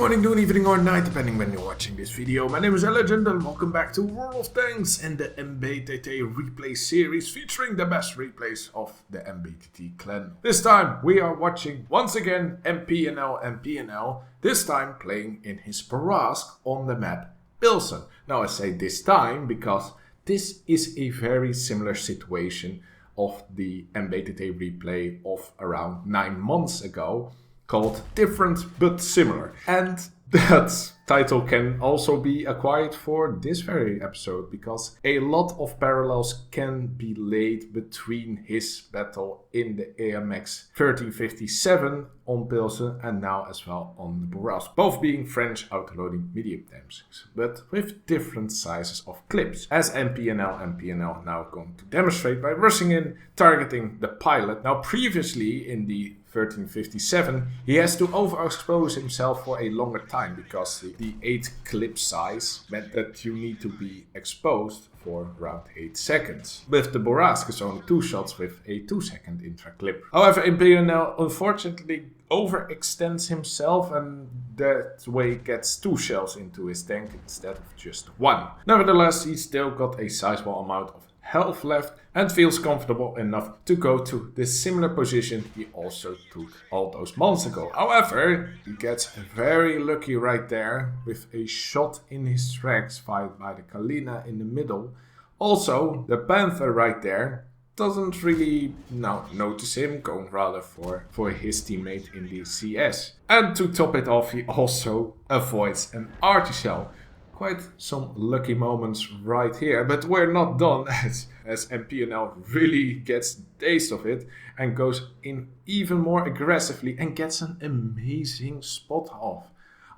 morning, noon, evening or night, depending when you're watching this video. My name is Legend and welcome back to World of Tanks and the NBTT'ay Replay series featuring the best replays of the NBTT clan. This time we are watching once again MPNL, this time playing in his Barask on the map Pilsen. Now I say this time because this is a very similar situation of the NBTT'ay Replay of around 9 months ago, called Different But Similar. And that title can also be acquired for this very episode because a lot of parallels can be laid between his battle in the AMX 1357 on Pilsen and now as well on the Barask, both being French autoloading medium tanks, but with different sizes of clips, as MPNL now going to demonstrate by rushing in, targeting the pilot. Now previously in the 1357, he has to overexpose himself for a longer time because the 8 clip size meant that you need to be exposed for around 8 seconds. With the Barask, it's only 2 shots with a 2-second intra clip. However, Imperial unfortunately overextends himself and that way gets 2 shells into his tank instead of just 1. Nevertheless, he still got a sizable amount of health left and feels comfortable enough to go to the similar position he also took all those months ago. However, he gets very lucky right there with a shot in his tracks fired by the Kalina in the middle. Also, the Panther right there doesn't really notice him, going rather for his teammate in the CS. And to top it off, he also avoids an arty shell. Quite some lucky moments right here, but we're not done as MPNL really gets the taste of it and goes in even more aggressively and gets an amazing spot off.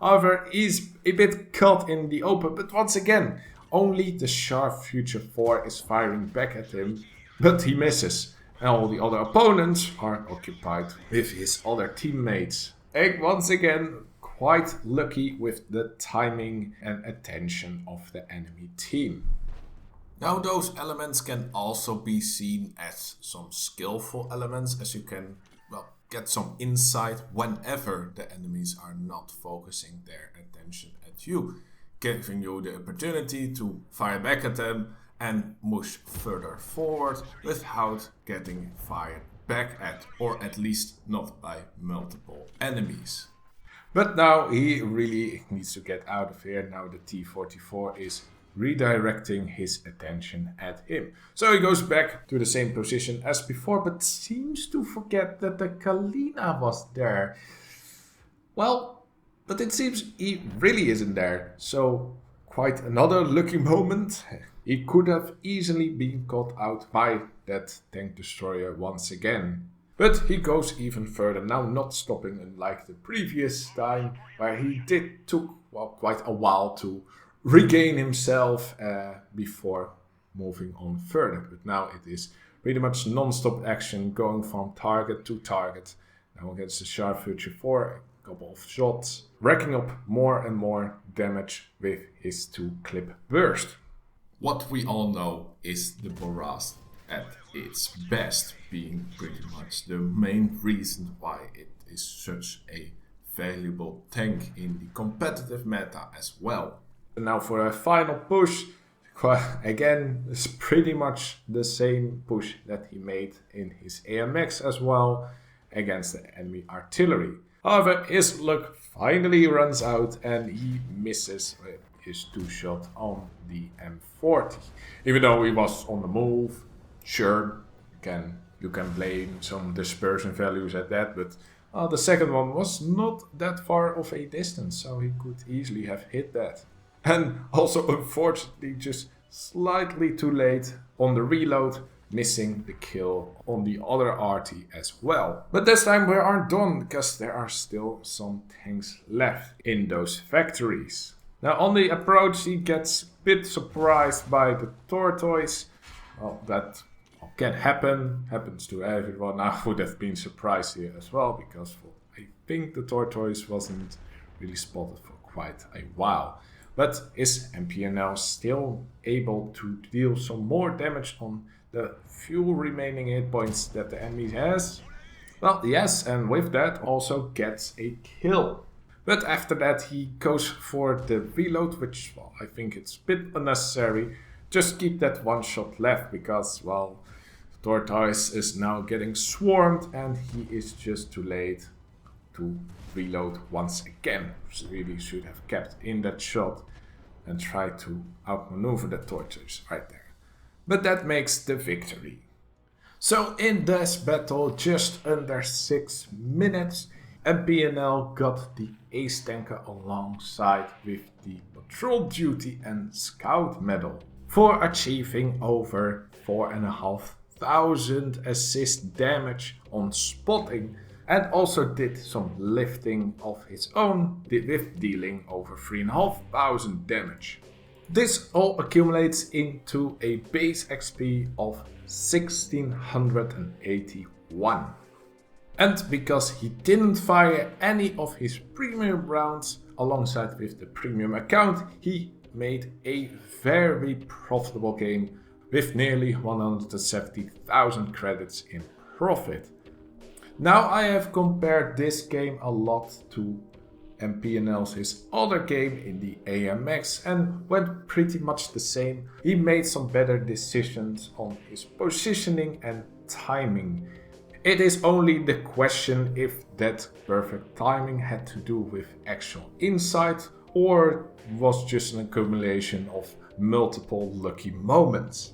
However, he's a bit caught in the open, but once again, only the Sharp Future 4 is firing back at him, but he misses. And all the other opponents are occupied with his other teammates. And once again, quite lucky with the timing and attention of the enemy team. Now those elements can also be seen as some skillful elements, as you can get some insight whenever the enemies are not focusing their attention at you, giving you the opportunity to fire back at them and push further forward without getting fired back at, or at least not by multiple enemies. But now he really needs to get out of here. Now the T-44 is redirecting his attention at him. So he goes back to the same position as before, but seems to forget that the Kalina was there. Well, but it seems he really isn't there. So quite another lucky moment. He could have easily been caught out by that tank destroyer once again. But he goes even further, now not stopping unlike the previous time, where he took quite a while to regain himself before moving on further. But now it is pretty much non-stop action, going from target to target. Now against the Sharp Future 4, a couple of shots, racking up more and more damage with his 2-clip burst. What we all know is the Barask at its best being pretty much the main reason why it is such a valuable tank in the competitive meta as well. And now for a final push, again, it's pretty much the same push that he made in his AMX as well against the enemy artillery. However, his luck finally runs out and he misses his 2-shot on the M40. Even though he was on the move, sure, you can blame some dispersion values at that, but the second one was not that far of a distance, so he could easily have hit that. And also, unfortunately, just slightly too late on the reload, missing the kill on the other arty as well. But this time we aren't done, because there are still some tanks left in those factories. Now on the approach, he gets a bit surprised by the tortoise. Well, that can happen, happens to everyone. I would have been surprised here as well, because I think the tortoise wasn't really spotted for quite a while. But is MPNL still able to deal some more damage on the few remaining hit points that the enemy has? Well, yes, and with that also gets a kill. But after that he goes for the reload, which, well, I think it's a bit unnecessary. Just keep that one shot left because, well, Tortoise is now getting swarmed and he is just too late to reload once again. Really should have kept in that shot and tried to outmaneuver the Tortoise right there. But that makes the victory. So in this battle, just under 6 minutes, MPNL got the Ace Tanker alongside with the Patrol Duty and Scout Medal for achieving over 4,500 assist damage on spotting, and also did some lifting of his own with dealing over 3,500 damage. This all accumulates into a base XP of 1,681. And because he didn't fire any of his premium rounds alongside with the premium account, he made a very profitable game with nearly 170,000 credits in profit. Now I have compared this game a lot to MPNL's his other game in the AMX and went pretty much the same. He made some better decisions on his positioning and timing. It is only the question if that perfect timing had to do with actual insight or was just an accumulation of multiple lucky moments.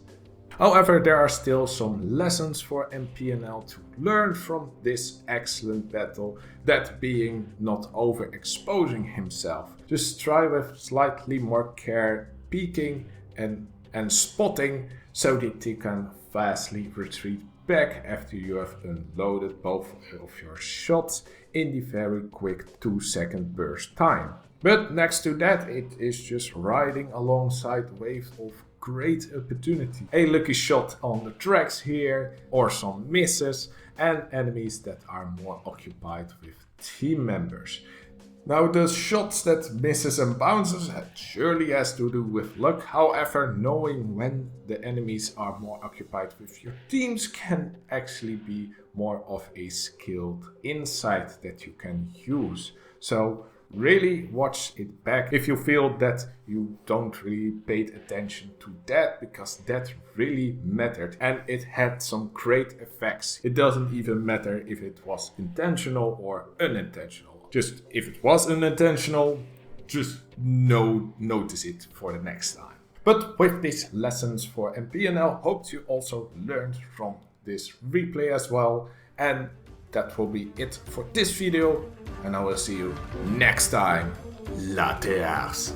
However, there are still some lessons for MPNL to learn from this excellent battle, that being not overexposing himself. Just try with slightly more care peeking and spotting so that you can fastly retreat back after you have unloaded both of your shots in the very quick 2-second burst time. But next to that, it is just riding alongside waves of great opportunity. A lucky shot on the tracks here, or some misses, and enemies that are more occupied with team members. Now the shots that misses and bounces surely has to do with luck. However, knowing when the enemies are more occupied with your teams can actually be more of a skilled insight that you can use. So really watch it back if you feel that you don't really paid attention to that, because that really mattered and it had some great effects. It doesn't even matter if it was intentional or unintentional. Just if it was unintentional, just notice it for the next time. But with these lessons for MPNL, hope you also learned from this replay as well. And that will be it for this video, and I will see you next time. Laters.